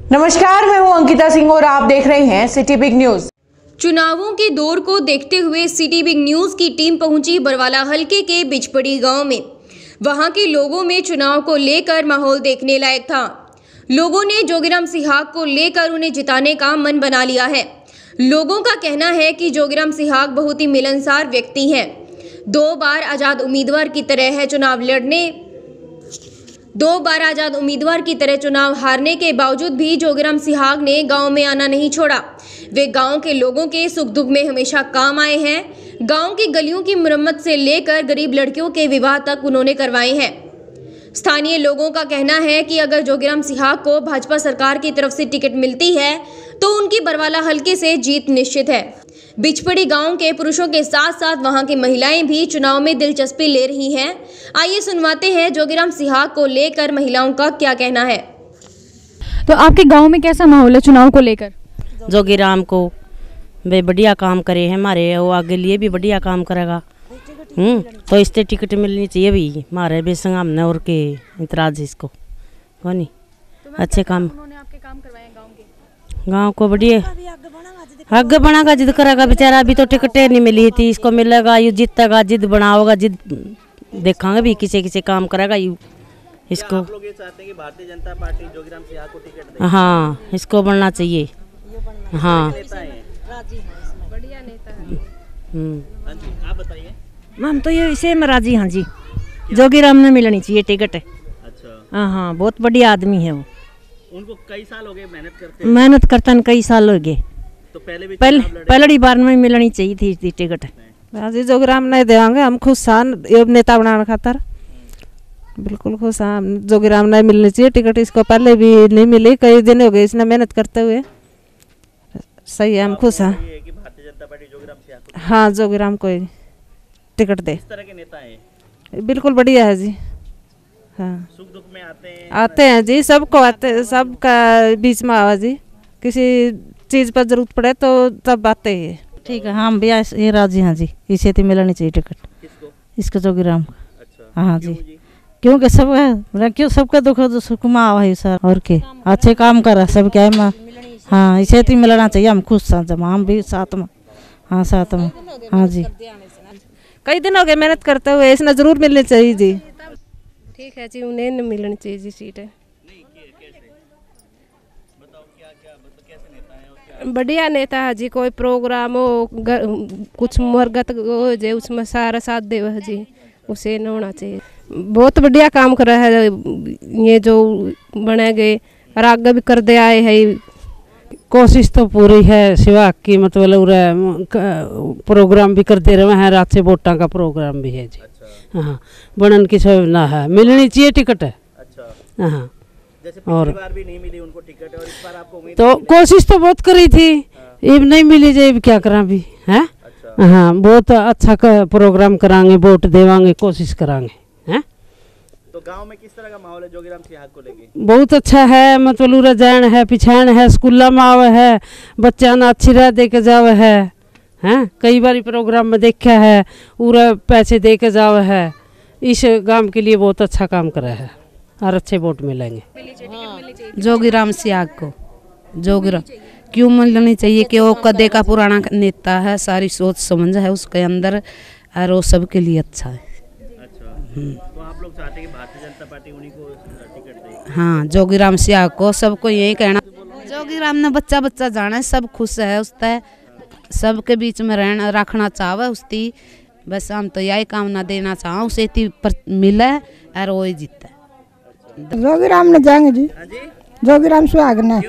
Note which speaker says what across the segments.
Speaker 1: नमस्कार, मैं हूं अंकिता सिंह और आप देख रहे हैं सिटी बिग न्यूज।
Speaker 2: चुनावों के दौर को देखते हुए सिटी बिग न्यूज की टीम पहुंची बरवाला हलके के बिचपड़ी गांव में। वहां के लोगों में चुनाव को लेकर माहौल देखने लायक था। लोगों ने जोगीराम सिहाग को लेकर उन्हें जिताने का मन बना लिया है। लोगों का कहना है कि जोगीराम सिहाग बहुत ही मिलनसार व्यक्ति हैं। 2 बार आजाद उम्मीदवार की तरह चुनाव हारने के बावजूद भी जोगीराम सिहाग ने गांव में आना नहीं छोड़ा। वे गांव के लोगों के सुख दुख में हमेशा काम आए हैं। गांव की गलियों की मरम्मत से लेकर गरीब लड़कियों के विवाह तक उन्होंने करवाए हैं। स्थानीय लोगों का कहना है कि अगर जोगीराम सिहाग को भाजपा सरकार की तरफ से टिकट मिलती है तो उनकी बरवाला हलके से जीत निश्चित है। बिचपड़ी गांव के पुरुषों के साथ साथ वहां की महिलाएं भी चुनाव में दिलचस्पी ले रही हैं। आइए सुनवाते हैं जोगीराम सिहाग को लेकर महिलाओं का क्या कहना है।
Speaker 3: तो आपके गांव में कैसा माहौल है चुनाव को लेकर?
Speaker 4: जोगीराम को वे बढ़िया काम करे हैं, हमारे वो आगे लिए भी बढ़िया काम करेगा। तो इससे टिकट मिलनी चाहिए भी हमारे बेसंग हमने और के इतराज इसको कौन अच्छे काम
Speaker 3: उन्होंने आपके काम करवाए गांव के।
Speaker 4: गांव को बढ़िया आगे बनागा, जिद करेगा बेचारा। अभी तो टिकटें नहीं मिली थी, इसको मिलेगा, यू जीतेगा, जिद बनाओगा, जिद देखांगे भी किसे किसे काम करेगा यू इसको।
Speaker 5: आप लोग ये चाहते हैं कि भारतीय जनता पार्टी जोगीराम सिहाग को टिकट दे?
Speaker 4: हाँ, इसको बनना चाहिए। हाँ,
Speaker 3: बढ़िया नेता है।
Speaker 5: हाँ जी, आप बताइए।
Speaker 6: हम तो ये इसे में राजी। हाँ जी, जोगीराम ने मिलनी चाहिए टिकट।
Speaker 5: अच्छा।
Speaker 6: हाँ, बहुत बढ़िया आदमी है वो।
Speaker 5: उनको कई साल हो गए
Speaker 6: मेहनत करता कई साल हो गए।
Speaker 5: तो
Speaker 6: पहली बार में मिलनी चाहिए थी टिकट। राजी जोगीराम नहीं देंगे, हम खुश हैं नेता बनाने खातर, बिल्कुल खुश हैं। जोगीराम नहीं मिलनी चाहिए टिकट, इसको पहले भी नहीं मिली, कई दिन हो गए इसने मेहनत करते हुए। सही है, हम खुश हैं।
Speaker 5: भारतीय जनता पार्टी जोगीराम सिहाग को?
Speaker 6: हाँ, जोगीराम को टिकट दे।
Speaker 5: इस तरह के नेता हैं
Speaker 6: बिल्कुल बढ़िया है जी। हाँ,
Speaker 5: सुख दुख में
Speaker 6: आते हैं जी, सबको आते, सबका बीच में आवा जी। किसी चीज़ पर जरूरत पड़े तो तब आते हैं।
Speaker 4: ठीक है, हम भी ये राजी हैं जी, इसे तो मिलनी चाहिए टिकट।
Speaker 5: किसको?
Speaker 4: इसको जोगीराम को।
Speaker 5: अच्छा।
Speaker 4: हाँ जी, क्योंकि सब है, क्यों सबका दुख सुख में आवा है सर, और के अच्छे काम कर सब क्या है। हाँ, इसे तो मिलना चाहिए, हम खुश हैं जब हम भी साथ में। हाँ, साथ में। हाँ जी,
Speaker 6: कई दिन हो गए मेहनत करते हुए, इसने जरूर मिलनी चाहिए जी।
Speaker 7: ठीक है जी, उन्हें न मिलनी चाहिए जी सीटें। बढ़िया नेता है जी, कोई प्रोग्राम हो, कुछ मरगत हो जाए उसमें सारा साथ दे जी, उसे न होना चाहिए। बहुत बढ़िया काम कर रहा है ये जो बने गए, और आगे भी कर दे आए है।
Speaker 8: कोशिश तो पूरी है सिवा की, मतलब प्रोग्राम भी करते रहे हैं, रात से वोटा का प्रोग्राम भी है जी। अच्छा। हाँ, बनन की सुविधा है, मिलनी चाहिए टिकट है।
Speaker 5: अच्छा।
Speaker 8: हाँ,
Speaker 5: जैसे पिछली बार भी नहीं मिली उनको टिकट, और इस बार आपको उम्मीद
Speaker 8: तो कोशिश तो बहुत करी थी। अब नहीं मिली जाए, क्या करा भी है। अच्छा। हाँ, बहुत अच्छा प्रोग्राम करांगे, वोट देवांगे, कोशिश करांगे हैं।
Speaker 5: तो गांव में किस तरह का माहौल है जोगीराम सिहाग को लेके?
Speaker 8: बहुत अच्छा है, मतलब रजान है, पिछाण है, स्कूल में आवे है, बच्चा ना अच्छी राह दे के जावे है। हैं, कई बार प्रोग्राम में देखा है, पूरा पैसे दे के जावे है। इस गांव के लिए बहुत अच्छा काम करा है और अच्छे वोट मिलेंगे।
Speaker 9: जोगीराम सिहाग को जोगीराम क्यों मिलनी चाहिए कि वो कदे का पुराना नेता है, सारी सोच समझ है उसके अंदर, और वो सबके लिए अच्छा है।
Speaker 5: तो आप लोग चाहते हैं कि भारतीय जनता पार्टी उन्हीं को टिकट दे?
Speaker 9: हाँ, जोगीराम सिहाग को, सबको यही कहना। जोगीराम ने बच्चा बच्चा जाना है, सब खुश है उससे, सबके बीच में रहना रखना चाहे उसकी। बस हम तो यही कामना देना चाहो उसे मिले और वो ही जीते।
Speaker 10: जोगीराम ने जाएंगे जी, जोगीराम सिहाग ने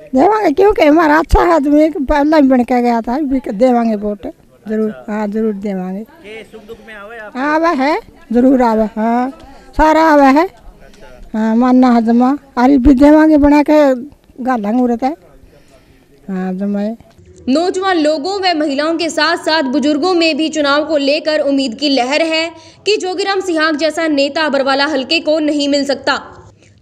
Speaker 10: देवांगे, क्योंकि हमारा अच्छा आदमी पहला ही बन के गया था, देवांगे वोट जरूर। हाँ, जरूर देवांगे।
Speaker 5: सुख दुख में आवे आप?
Speaker 10: आवे है, जरूर आवे। हाँ, सारा आवे है। हाँ, मानना है जमा, अरे भी देवांगे, बना के गालांगे उड़त है। हाँ, जमाए।
Speaker 2: नौजवान लोगों व महिलाओं के साथ साथ बुजुर्गों में भी चुनाव को लेकर उम्मीद की लहर है कि जोगीराम सिहाग जैसा नेता बरवाला हलके को नहीं मिल सकता।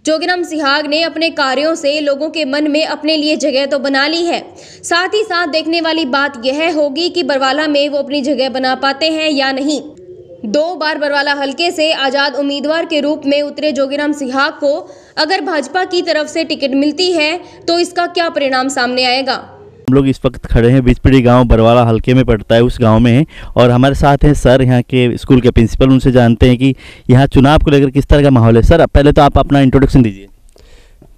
Speaker 2: जोगीराम सिहाग ने अपने कार्यों से लोगों के मन में अपने लिए जगह तो बना ली है, साथ ही साथ देखने वाली बात यह होगी कि बरवाला में वो अपनी जगह बना पाते हैं या नहीं। 2 बार बरवाला हलके से आजाद उम्मीदवार के रूप में उतरे जोगीराम सिहाग को अगर भाजपा की तरफ से टिकट मिलती है तो इसका क्या परिणाम सामने आएगा।
Speaker 5: हम लोग इस वक्त खड़े हैं बिचपड़ी गांव बरवाला हलके में पड़ता है, उस गांव में है और हमारे साथ हैं सर यहाँ के स्कूल के प्रिंसिपल। उनसे जानते हैं कि यहाँ चुनाव को लेकर किस तरह का माहौल है। सर पहले तो आप अपना इंट्रोडक्शन दीजिए।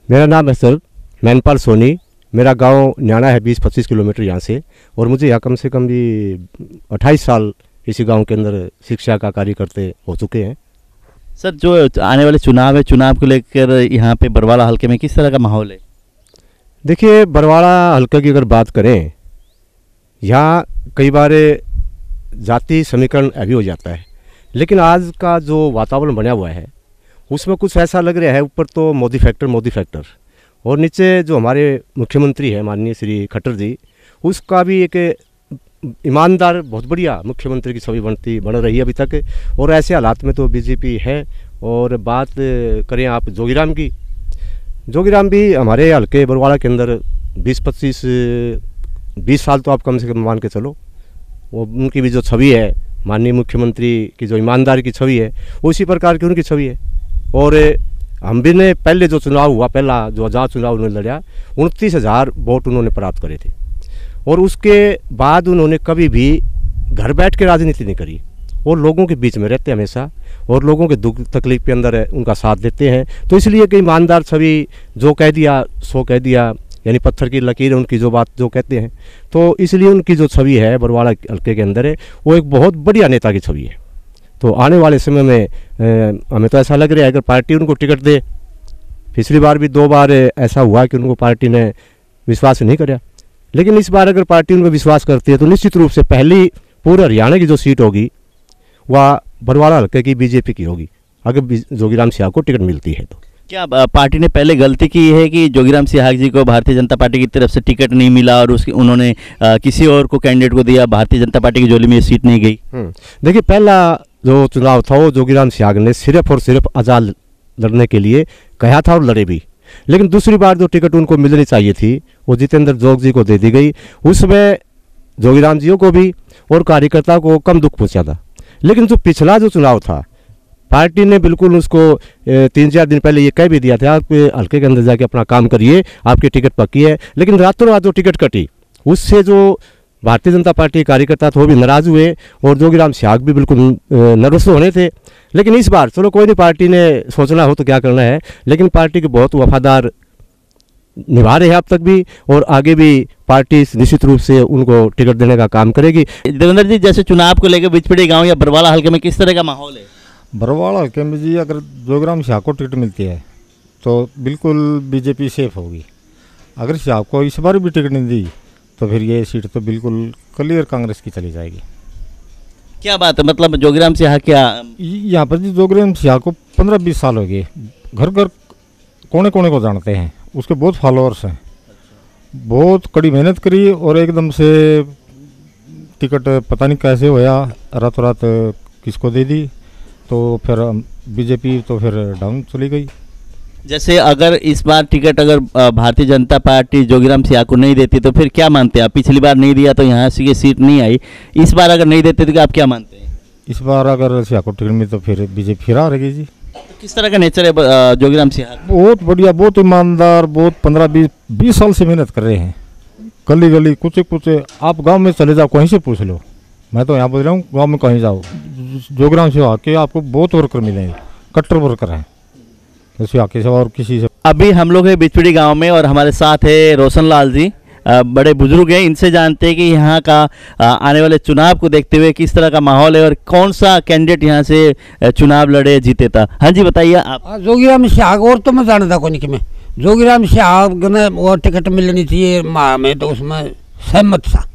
Speaker 11: मेरा नाम है सर मैनपाल सोनी, मेरा गांव न्याणा है 20-25 किलोमीटर यहाँ से, और मुझे यहाँ कम से कम भी 28 साल इसी गांव के अंदर शिक्षा का कार्य करते हो चुके हैं।
Speaker 5: सर जो आने वाले चुनाव है, चुनाव को लेकर यहाँ पे बरवाला हलके में किस तरह का माहौल है।
Speaker 11: देखिए बरवाला हलके की अगर बात करें, यहाँ कई बार जाति समीकरण अभी हो जाता है, लेकिन आज का जो वातावरण बना हुआ है उसमें कुछ ऐसा लग रहा है, ऊपर तो मोदी फैक्टर और नीचे जो हमारे मुख्यमंत्री है माननीय श्री खट्टर जी, उसका भी एक ईमानदार बहुत बढ़िया मुख्यमंत्री की छवि बन रही है अभी तक। और ऐसे हालात में तो बीजेपी है। और बात करें आप जोगीराम की, जोगीराम भी हमारे हल्के बरवाला के अंदर 20 साल तो आप कम से कम मान के चलो, वो उनकी भी जो छवि है माननीय मुख्यमंत्री की जो ईमानदारी की छवि है उसी प्रकार की उनकी छवि है। और हम भी ने पहले जो चुनाव हुआ, पहला जो आज़ाद चुनाव उन्होंने लड़ा, 29,000 वोट उन्होंने प्राप्त करे थे। और उसके बाद उन्होंने कभी भी घर बैठ के राजनीति नहीं करी और लोगों के बीच में रहते हमेशा, और लोगों के दुख तकलीफ के अंदर उनका साथ देते हैं। तो इसलिए कि ईमानदार छवि, जो कह दिया सो कह दिया, यानी पत्थर की लकीर उनकी जो बात जो कहते हैं, तो इसलिए उनकी जो छवि है बरवाला हल्के के अंदर है वो एक बहुत बढ़िया नेता की छवि है। तो आने वाले समय में हमें तो ऐसा लग रहा है अगर पार्टी उनको टिकट दे, पिछली बार भी 2 बार ऐसा हुआ कि उनको पार्टी ने विश्वास नहीं किया, लेकिन इस बार अगर पार्टी उनको विश्वास करती है तो निश्चित रूप से पहली पूरे हरियाणा की जो सीट होगी वह बरवाला हल्के की बीजेपी की होगी, अगर जोगीराम सिहाग को टिकट मिलती है तो।
Speaker 5: क्या पार्टी ने पहले गलती की है कि जोगीराम सिहाग जी को भारतीय जनता पार्टी की तरफ से टिकट नहीं मिला और उन्होंने किसी और को कैंडिडेट को दिया, भारतीय जनता पार्टी की झोली में सीट नहीं गई।
Speaker 11: देखिए पहला जो चुनाव था वो जोगीराम सिहाग ने सिर्फ और सिर्फ आज़ाद लड़ने के लिए कहा था और लड़े भी, लेकिन दूसरी बार जो टिकट उनको मिलनी चाहिए थी वो जितेंद्र जोग जी को दे दी गई। उसमें जोगीराम जी को भी और कार्यकर्ता को कम दुख पहुंचा था। लेकिन जो पिछला जो चुनाव था पार्टी ने बिल्कुल उसको 3-4 दिन पहले ये कह भी दिया था आप हल्के के अंदर जाके अपना काम करिए, आपकी टिकट पक्की है, लेकिन रातों रात जो टिकट कटी उससे जो भारतीय जनता पार्टी कार्यकर्ता थे वो भी नाराज हुए और जोगीराम सिहाग भी बिल्कुल नर्वस होने थे। लेकिन इस बार चलो कोई नहीं, पार्टी ने सोचना हो तो क्या करना है, लेकिन पार्टी के बहुत वफादार निभा रहे हैं अब तक भी, और आगे भी पार्टी निश्चित रूप से उनको टिकट देने का काम करेगी।
Speaker 5: देवेंद्र जी, जैसे चुनाव को लेकर बिचपड़ी गांव या बरवाला हल्के में किस तरह का माहौल है।
Speaker 12: बरवाला हल्के में जी अगर जोगीराम सिहाग को टिकट मिलती है तो बिल्कुल बीजेपी सेफ होगी। अगर सिहाग को इस बार भी टिकट नहीं दी तो फिर ये सीट तो बिल्कुल क्लियर कांग्रेस की चली जाएगी।
Speaker 5: क्या बात है, मतलब जोगीराम सिहाग क्या
Speaker 12: यहाँ पर जी जोगीराम सिहाग को 15-20 साल हो गए, घर घर कोने कोने को जानते हैं, उसके बहुत फॉलोअर्स हैं, बहुत कड़ी मेहनत करी और एकदम से टिकट पता नहीं कैसे होया रातों रात किसको दे दी, तो फिर बीजेपी तो फिर डाउन चली गई।
Speaker 5: जैसे अगर इस बार टिकट अगर भारतीय जनता पार्टी जोगीराम सिहाग को नहीं देती तो फिर क्या मानते हैं आप। पिछली बार नहीं दिया तो यहाँ से ये सीट नहीं आई, इस बार अगर नहीं देते तो आप क्या मानते हैं।
Speaker 12: इस बार अगर सिहाग को टिकट मिली तो फिर बीजेपी फिर आ रहेगी जी।
Speaker 5: तो किस तरह का नेचर है जोगीराम सिहाग।
Speaker 12: बहुत बढ़िया, बहुत ईमानदार, बहुत 15-20 साल से मेहनत कर रहे हैं, गली गली कुछ आप गाँव में चले जाओ, कहीं से पूछ लो, मैं तो यहाँ बोल रहा हूँ गाँव में कहीं जाओ जोगीराम सिहाग के आपको बहुत वर्कर मिलेंगे, कट्टर वर्कर हैं सिहाग के और किसी से।
Speaker 5: अभी हम लोग हैं बिचपड़ी गांव में और हमारे साथ है रोशन लाल जी, बड़े बुजुर्ग हैं, इनसे जानते हैं कि यहाँ का आने वाले चुनाव को देखते हुए किस तरह का माहौल है और कौन सा कैंडिडेट यहाँ से चुनाव लड़े जीते था। हाँ जी बताइए आप।
Speaker 13: जोगीराम सिहाग और तो मैं जानता कौन कि मैं जोगीराम सिहाग ने वो टिकट मिलनी चाहिए मैं तो उसमें सहमत था।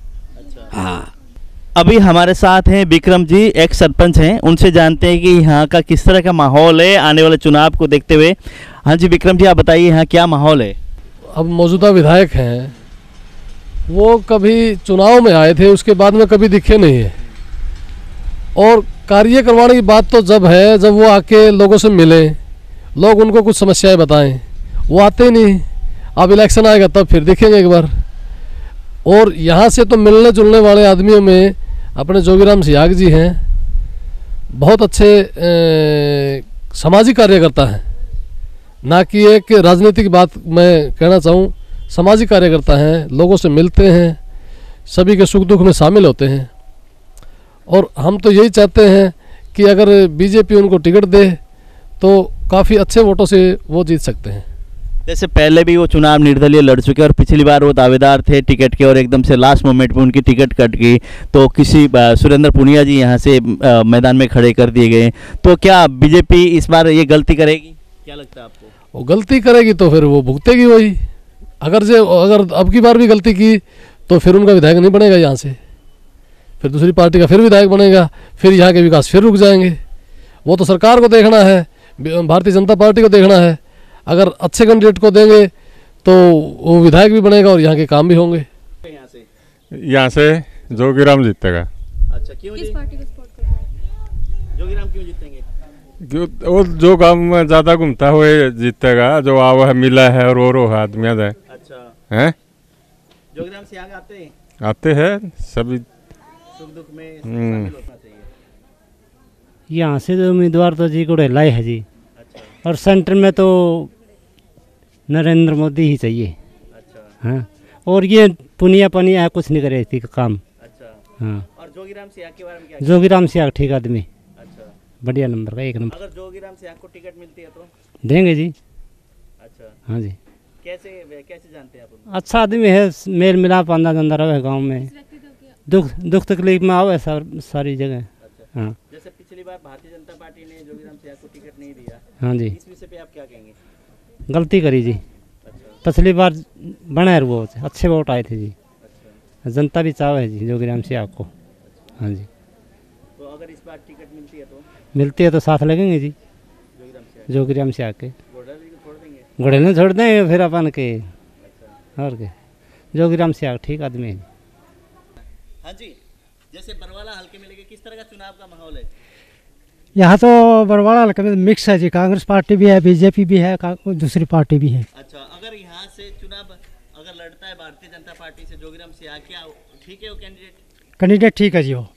Speaker 13: हाँ,
Speaker 5: अभी हमारे साथ हैं विक्रम जी, एक सरपंच हैं, उनसे जानते हैं कि यहाँ का किस तरह का माहौल है आने वाले चुनाव को देखते हुए। हाँ जी विक्रम जी, आप बताइए यहाँ क्या माहौल है।
Speaker 14: अब मौजूदा विधायक हैं वो कभी चुनाव में आए थे, उसके बाद में कभी दिखे नहीं है, और कार्य करवाने की बात तो जब है जब वो आके लोगों से मिले, लोग उनको कुछ समस्याएं बताएं, वो आते ही नहीं। अब इलेक्शन आएगा तब फिर दिखेंगे एक बार। और यहाँ से तो मिलने जुलने वाले आदमियों में अपने जोगीराम सिहाग जी हैं, बहुत अच्छे सामाजिक कार्यकर्ता हैं, ना कि एक राजनीतिक बात मैं कहना चाहूँ। सामाजिक कार्यकर्ता हैं, लोगों से मिलते हैं, सभी के सुख दुख में शामिल होते हैं। और हम तो यही चाहते हैं कि अगर बीजेपी उनको टिकट दे तो काफ़ी अच्छे वोटों से वो जीत सकते हैं।
Speaker 5: जैसे पहले भी वो चुनाव निर्दलीय लड़ चुके और पिछली बार वो दावेदार थे टिकट के और एकदम से लास्ट मोमेंट में उनकी टिकट कट गई, तो किसी सुरेंद्र पुनिया जी यहाँ से मैदान में खड़े कर दिए गए। तो क्या बीजेपी इस बार ये गलती करेगी, क्या लगता है आपको?
Speaker 14: वो गलती करेगी तो फिर वो भुगतेगी वही। अगर अब की बार भी गलती की तो फिर उनका विधायक नहीं बनेगा यहाँ से, फिर दूसरी पार्टी का फिर विधायक बनेगा, फिर यहाँ के विकास फिर रुक जाएंगे। वो तो सरकार को देखना है, भारतीय जनता पार्टी को देखना है। अगर अच्छे कैंडिडेट को देंगे तो वो विधायक भी बनेगा और यहाँ के काम भी होंगे।
Speaker 15: यहाँ से जोगीराम जीतेगा।
Speaker 5: अच्छा, क्यों? किस पार्टी को सपोर्ट कर रहे हैं? जोगीराम क्यों जीतेंगे?
Speaker 15: क्यों? वो जो काम में ज़्यादा घूमता है वो जीतेगा, जो आवा है मिला है और वो आदमी है।
Speaker 5: अच्छा
Speaker 15: हैं?
Speaker 5: जोगीराम से आगे आते हैं?
Speaker 15: आते हैं, सभी
Speaker 5: सुख दुख में शामिल होना चाहिए।
Speaker 16: यहाँ से तो उम्मीदवार तो जी घोड़ेला है जी।
Speaker 5: अच्छा।
Speaker 16: और सेंटर में तो नरेंद्र मोदी ही चाहिए।
Speaker 5: अच्छा।
Speaker 16: हाँ, और ये पुनिया पनिया कुछ नहीं करे थी काम।
Speaker 5: अच्छा।
Speaker 16: हाँ।
Speaker 5: और जोगीराम सियाग के बारे में क्या?
Speaker 16: जोगीराम सियाग ठीक आदमी।
Speaker 5: अच्छा,
Speaker 16: बढ़िया नंबर का, एक नंबर।
Speaker 5: अगर जोगीराम सियाग को टिकट मिलती है तो
Speaker 16: देंगे जी।
Speaker 5: अच्छा।
Speaker 16: हाँ जी।
Speaker 5: कैसे जानते हैं आप उनको?
Speaker 16: अच्छा आदमी है, मेल मिलाप आंदा जांदा रहे गाँव में, दुख तकलीफ में आवे सारी जगह।
Speaker 5: अच्छा।
Speaker 16: हाँ।
Speaker 5: जैसे पिछली बार भारतीय जनता पार्टी ने जोगीराम सियाग को टिकट नहीं दिया।
Speaker 16: हाँ जी।
Speaker 5: इस विषय पे आप क्या कहेंगे?
Speaker 16: गलती करी जी।
Speaker 5: अच्छा।
Speaker 16: पिछली बार बने वो अच्छे वोट आए थे जी।
Speaker 5: अच्छा।
Speaker 16: जनता भी चाहे जी जोगीराम सियाग को। हाँ जी।
Speaker 5: तो अगर इस बार टिकट मिलती है तो?
Speaker 16: मिलती है तो साथ लगेंगे जी जोगीराम सियाग के। घोड़े ने छोड़ देंगे फिर अपन के। अच्छा। और क्या, जोगीराम सियाग ठीक आदमी है।
Speaker 5: हाँ जी, जैसे बरवाला हल्के में लेके किस तरह का चुनाव का माहौल है?
Speaker 17: यहाँ तो बरवाला हल्के में मिक्स है जी, कांग्रेस पार्टी भी है, बीजेपी भी है, दूसरी पार्टी भी है।
Speaker 5: अच्छा, अगर यहाँ से चुनाव अगर लड़ता है भारतीय जनता पार्टी से जोगीराम सियाग, क्या ठीक है वो
Speaker 17: कैंडिडेट ठीक है जी वो?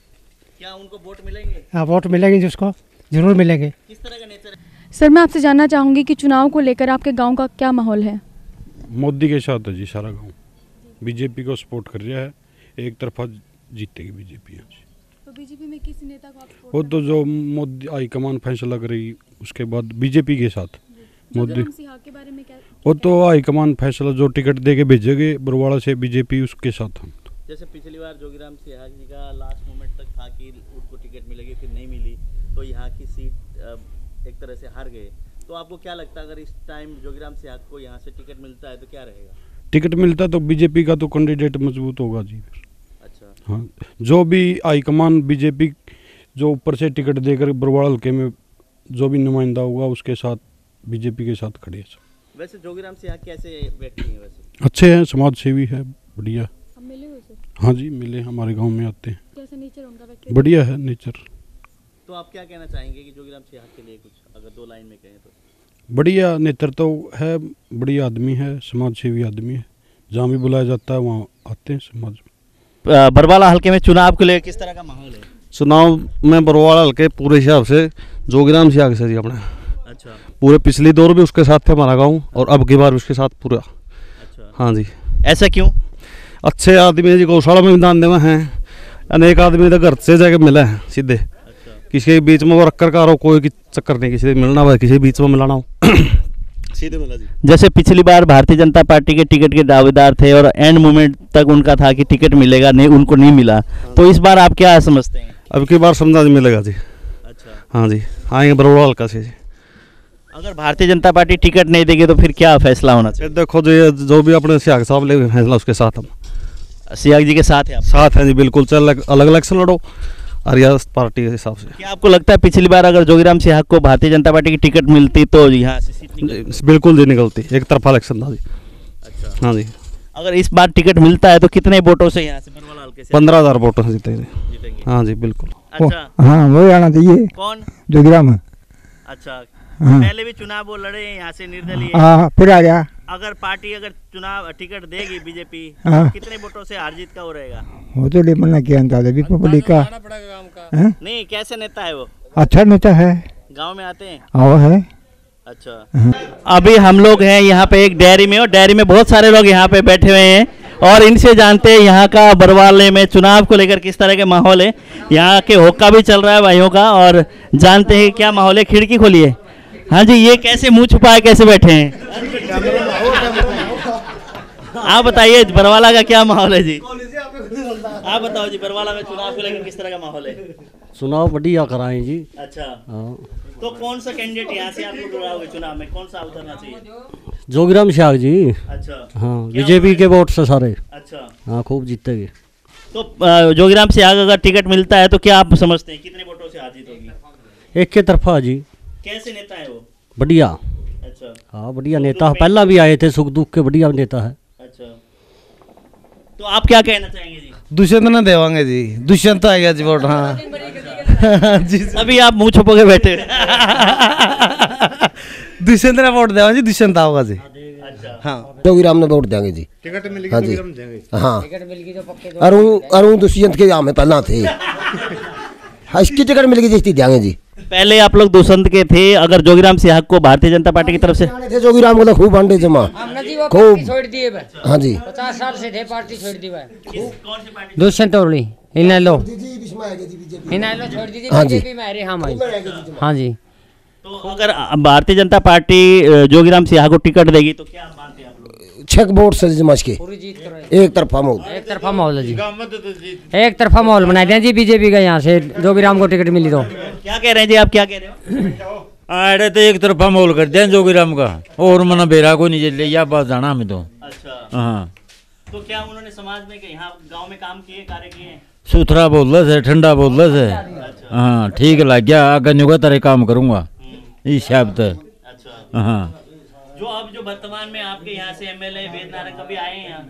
Speaker 5: क्या उनको वोट मिलेंगे?
Speaker 17: हाँ, वोट मिलेंगे जी, उसको जरूर मिलेंगे।
Speaker 5: किस तरह का नेचर है?
Speaker 3: सर, मैं आपसे जानना चाहूँगी कि चुनाव को लेकर आपके गांव का क्या माहौल है?
Speaker 18: मोदी के साथ है जी सारा गांव, बीजेपी को सपोर्ट कर रहा है, एक तरफा जीतेगी बीजेपी।
Speaker 3: तो बीजेपी में किस नेता को आप सपोर्ट?
Speaker 18: वो तो जो मोदी हाईकमान फैसला करेगी उसके बाद बीजेपी के साथ। मोदी
Speaker 3: के बारे में क्या?
Speaker 18: वो तो हाईकमान फैसला जो टिकट दे के भेजेंगे बरवाड़ा से बीजेपी, उसके साथ हम।
Speaker 5: जैसे पिछली बार जोगीराम सियाग जी का लास्ट मोमेंट तक था कि उनको टिकट मिलेगी, फिर नहीं मिली, तो यहाँ की सीट एक तरह से हार गए। तो आपको क्या लगता है अगर इस टाइम जोगीराम सियाग को यहाँ से टिकट मिलता है तो क्या रहेगा?
Speaker 18: टिकट मिलता तो बीजेपी का तो कैंडिडेट मजबूत होगा जी।
Speaker 5: अच्छा।
Speaker 18: हाँ, जो भी हाईकमान बीजेपी जो ऊपर से टिकट देकर बरवाड़ा हल्के में जो भी नुमाइंदा होगा उसके साथ बीजेपी के साथ खड़े हैं।
Speaker 5: वैसे जोगीराम सियाग कैसे व्यक्ति हैं? वैसे
Speaker 18: अच्छे हैं, समाज सेवी है, बढ़िया।
Speaker 3: मिले हो सर?
Speaker 18: हाँ जी मिले, हमारे गांव में आते हैं।
Speaker 3: कैसा नेचर उनका व्यक्ति?
Speaker 18: बढ़िया है नेचर।
Speaker 5: तो आप क्या कहना चाहेंगे कि जोगीराम सियाग के लिए कुछ अगर दो लाइन में कहें तो?
Speaker 18: बढ़िया नेतृत्व तो है, बढ़िया आदमी है, समाज सेवी आदमी है, जहाँ भी बुलाया जाता है वहाँ आते हैं समाज में।
Speaker 5: बरवाला हल्के में चुनाव को लेकर किस तरह का माहौल है?
Speaker 11: चुनाव में बरवाड़ा हल्के पूरे हिसाब से जोगीराम सियाग से जी अपने।
Speaker 5: अच्छा।
Speaker 11: पूरे पिछली दौर भी उसके साथ थे हमारा गाँव, और अब की बार उसके साथ पूरा।
Speaker 5: अच्छा।
Speaker 11: हाँ जी।
Speaker 5: ऐसा क्यों?
Speaker 11: अच्छे आदमी जी, गौशाला में भी दान देवा हैं, अनेक आदमी तो घर से जाके मिला है सीधे।
Speaker 5: अच्छा।
Speaker 11: किसी के बीच में वो रखकर का रहो, कोई चक्कर नहीं, किसी मिलना हो किसी बीच में मिलाना हो सीधे मिला जी।
Speaker 5: जैसे पिछली बार भारतीय जनता पार्टी के टिकट के दावेदार थे और एंड मोमेंट तक उनका था कि टिकट मिलेगा, नहीं उनको नहीं मिला, तो इस बार आप क्या समझते हैं?
Speaker 11: अब की बार समझा मिलेगा जी।
Speaker 5: अच्छा।
Speaker 11: हाँ जी, आएंगे बरवाड़ा हल्का से जी।
Speaker 5: अगर भारतीय जनता पार्टी टिकट नहीं देगी तो फिर क्या फैसला होना चाहिए?
Speaker 11: देखो जो भी अपने सियाग साहब ले फैसला उसके साथ हम।
Speaker 5: सियाग जी के साथ है आप?
Speaker 11: साथ है जी बिल्कुल, चल अलग इलेक्शन लड़ो हरियाणा पार्टी के हिसाब से।
Speaker 5: क्या आपको लगता है पिछली बार अगर जोगीराम सियाग को भारतीय जनता पार्टी की टिकट मिलती तो यहाँ से सीट निकलती?
Speaker 11: बिल्कुल जी निकलती, एक तरफा इलेक्शन था जी।
Speaker 5: अच्छा।
Speaker 11: हाँ जी।
Speaker 5: अगर इस बार टिकट मिलता है तो कितने वोटों से यहाँ से बरवाला हल्के से?
Speaker 11: 15,000 वोटों से जीतेंगे। हाँ जी बिल्कुल।
Speaker 5: अच्छा।
Speaker 17: हाँ, वही आना चाहिए।
Speaker 5: कौन?
Speaker 17: जोगीराम।
Speaker 5: अच्छा।
Speaker 17: हाँ।
Speaker 5: पहले भी चुनाव वो लड़े हैं यहाँ से निर्दलीय।
Speaker 17: हाँ, फिर आ गया।
Speaker 5: अगर पार्टी अगर चुनाव टिकट देगी बीजेपी,
Speaker 17: हाँ।
Speaker 5: कितने वोटों से हार जीत का हो रहेगा?
Speaker 17: वो तो ले मना किया था पब्लिक का।
Speaker 5: नहीं, कैसे नेता है वो?
Speaker 17: अच्छा नेता है।
Speaker 5: गांव में आते हैं?
Speaker 17: आओ है।
Speaker 5: अच्छा। अभी हम लोग हैं यहाँ पे एक डेयरी में, और डेयरी में बहुत सारे लोग यहाँ पे बैठे हुए हैं और इनसे जानते हैं यहाँ का बरवाले में चुनाव को लेकर किस तरह के माहौल है। यहाँ के होक्का भी चल रहा है भाइयों का, और जानते हैं क्या माहौल है। खिड़की खोलिए। हाँ जी, ये कैसे मुंह छुपाए कैसे बैठे हैं? आप बताइए बरवाला का क्या माहौल है जी? आप बताओ जी, बरवाला में चुनाव को लेकर किस तरह का माहौल है?
Speaker 16: चुनाव बढ़िया कराएं जी।
Speaker 5: अच्छा।
Speaker 16: हाँ।
Speaker 5: तो कौन सा कैंडिडेट यहाँ से आप लोग रहोगे चुनाव में, कौन सा उतरना चाहिए?
Speaker 16: जोगीराम सिहाग जी।
Speaker 5: अच्छा।
Speaker 16: हाँ, बीजेपी के वोट से सारे।
Speaker 5: अच्छा।
Speaker 16: हाँ, खूब जीतेंगे।
Speaker 5: तो जोगीराम सिहाग अगर टिकट मिलता है तो क्या आप समझते हैं कितने वोटों से हार जीत होगी?
Speaker 16: एक के तरफा जी।
Speaker 5: कैसे नेता है वो?
Speaker 16: बढ़िया।
Speaker 5: अच्छा।
Speaker 16: हाँ, बढ़िया नेता, पहला भी आए थे, सुख दुख के बढ़िया नेता है।
Speaker 5: अच्छा। तो आप क्या कहना चाहेंगे जी?
Speaker 19: दुष्यंत ना देवांगे जी, दुष्यंत आ गया जी वोट। हाँ
Speaker 5: जी। अभी आप मुंह छुपो के बैठे।
Speaker 19: दुष्यंत ने वोट देवा जी, दुष्यंत आओगा जी।
Speaker 20: हाँ, जोगीराम ने वोट देंगे जी।
Speaker 19: टिकट मिल
Speaker 20: हाँ जी।
Speaker 19: देंगे।
Speaker 20: हाँ, अरुण दुष्यंत के में पहला थे। हाँ, इसकी टिकट मिल गई जी, देंगे जी।
Speaker 5: पहले आप लोग दुष्यंत के थे, अगर जोगीराम सिहाग को भारतीय जनता पार्टी की तरफ से
Speaker 20: थे, जोगीराम को तो खूब बांटे जमा, खूब
Speaker 21: छोड़ दिए।
Speaker 20: हाँ जी,
Speaker 21: 50 साल से थे, पार्टी छोड़ दी है। दुष्यंत औरली इन्हें लो छोड़ दीजिए।
Speaker 20: हाँ जी।
Speaker 21: हाँ जी।
Speaker 5: तो अगर भारतीय जनता पार्टी जोगीराम सिहाग को टिकट देगी तो क्या मानते हैं आप लोग?
Speaker 20: 6 वोट से जमा के एक तरफा माहौल।
Speaker 21: एक तरफा माहौल है जी, एक तरफा माहौल बना दें जी बीजेपी का। यहाँ से जोगीराम को टिकट मिली तो
Speaker 5: क्या कह रहे हैं जी आप, क्या कह रहे हो?
Speaker 22: अरे तो एक तरफा माहौल कर दें जोगीराम का, और मना बेरा को नहीं ले या बात जाना हमें तो।
Speaker 5: अच्छा।
Speaker 22: हाँ,
Speaker 5: तो क्या उन्होंने समाज में यहाँ गांव में काम किए, कार्य किए?
Speaker 22: सुथरा बोल रहे थे, ठंडा बोल रहे थे। हाँ, ठीक लग गया, आगे का तरह काम करूँगा इस शब्द।
Speaker 5: अच्छा।
Speaker 22: हाँ,
Speaker 5: जो वर्तमान में आपके यहाँ से एमएलए वेद नारायण कभी आए हैं यहाँ?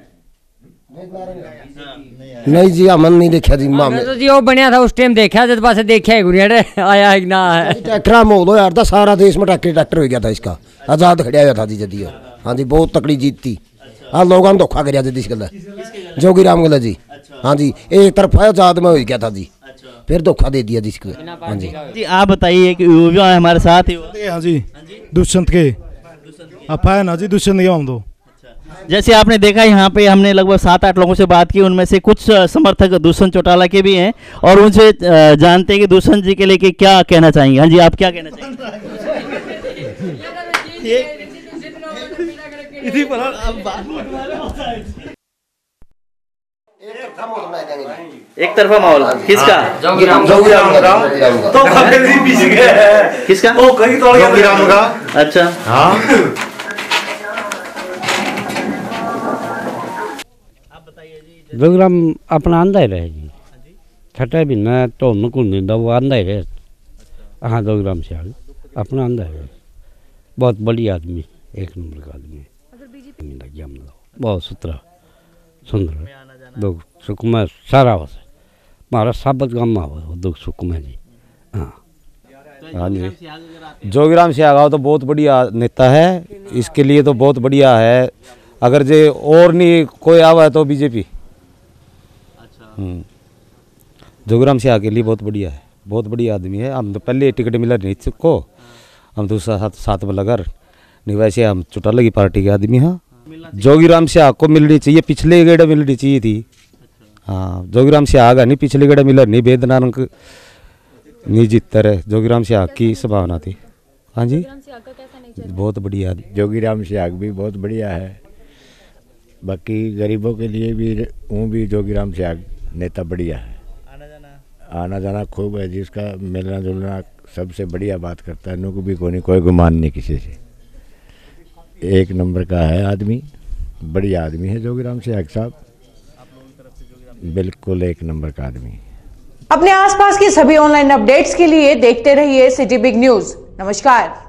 Speaker 20: नहीं जी, हमन नहीं देखा जी। मामले
Speaker 21: तो जी वो बनया था उस टाइम, देखा जब पास देखा है गुड़िया आया है कि ना है।
Speaker 20: ट्रैक्टर मोल हो यार था, सारा देश में ट्रैक्टर हो गया था इसका, आजाद खड़ा हुआ था जी जदी। हाँ जी, बहुत तकड़ी जीत थी। हाँ, लोगों ने धोखा कराया जी इस गल, जोगीराम गल जी। हाँ जी, एक तरफा आजाद में हो गया था जी, फिर धोखा दे दिया जिसको। हाँ जी।
Speaker 5: जी आप बताइए कि युवा हमारे साथ ही।
Speaker 18: हाँ जी, दुष्यंत के अफा है ना जी, दुष्यंत के हम दो।
Speaker 5: जैसे आपने देखा यहाँ पे हमने लगभग 7-8 लोगों से बात की, उनमें से कुछ समर्थक दुष्यंत चौटाला के भी हैं, और उनसे जानते हैं कि दुष्यंत जी के लिए क्या कहना चाहेंगे। हाँ जी, आप क्या कहना चाहेंगे? एक तरफा माहौल किसका?
Speaker 20: जोगीराम का।
Speaker 5: तो किसका?
Speaker 20: जोगीराम का।
Speaker 5: अच्छा। हाँ,
Speaker 16: जोगीराम अपना आंदा ही रहे जी, छठे महीना तो कुल दिंदा वो आंदा ही रहे। हाँ, जोगीराम सिहाग अपना आंदा ही रहे, बहुत बढ़िया आदमी, एक नंबर का आदमी। बहुत सुथरा सुंदर, दुख सुख में सारा हो मारा साबत गाँव में हो दुख सुख में जी। हाँ
Speaker 11: हाँ जी, जोगीराम सिहाग तो बहुत बढ़िया नेता है, इसके लिए तो बहुत बढ़िया है। अगर जे और नहीं कोई आवा तो बीजेपी। जोगीराम सिहाग के लिए बहुत बढ़िया है, बहुत बढ़िया आदमी है। हम तो पहले टिकट मिला नहीं चुको, हम दूसरा साथ में लगा नहीं, वैसे हम चौटाला की पार्टी के आदमी। हाँ, जोगीराम सिहाग को मिलनी चाहिए, पिछले गेड़ा मिलनी चाहिए थी। हाँ, जोगीराम सिहाग नहीं, पिछले गेड़ा मिला नहीं, वेद नारायण नहीं जीतता रहे, जोगीराम सिहाग की संभावना थी। हाँ जी, बहुत बढ़िया।
Speaker 23: जोगीराम सिहाग भी बहुत बढ़िया है, बाकी गरीबों के लिए भी वो भी जोगीराम सिहाग नेता बढ़िया है। आना जाना खूब है, जिसका मिलना जुलना सबसे बढ़िया बात करता है, उनको भी कोई गुमान नहीं किसी से, एक नंबर का है आदमी, बढ़िया आदमी है जोगीराम सिहाग साहब, बिल्कुल एक नंबर का आदमी।
Speaker 1: अपने आसपास की सभी ऑनलाइन अपडेट्स के लिए देखते रहिए सिटी बिग न्यूज। नमस्कार।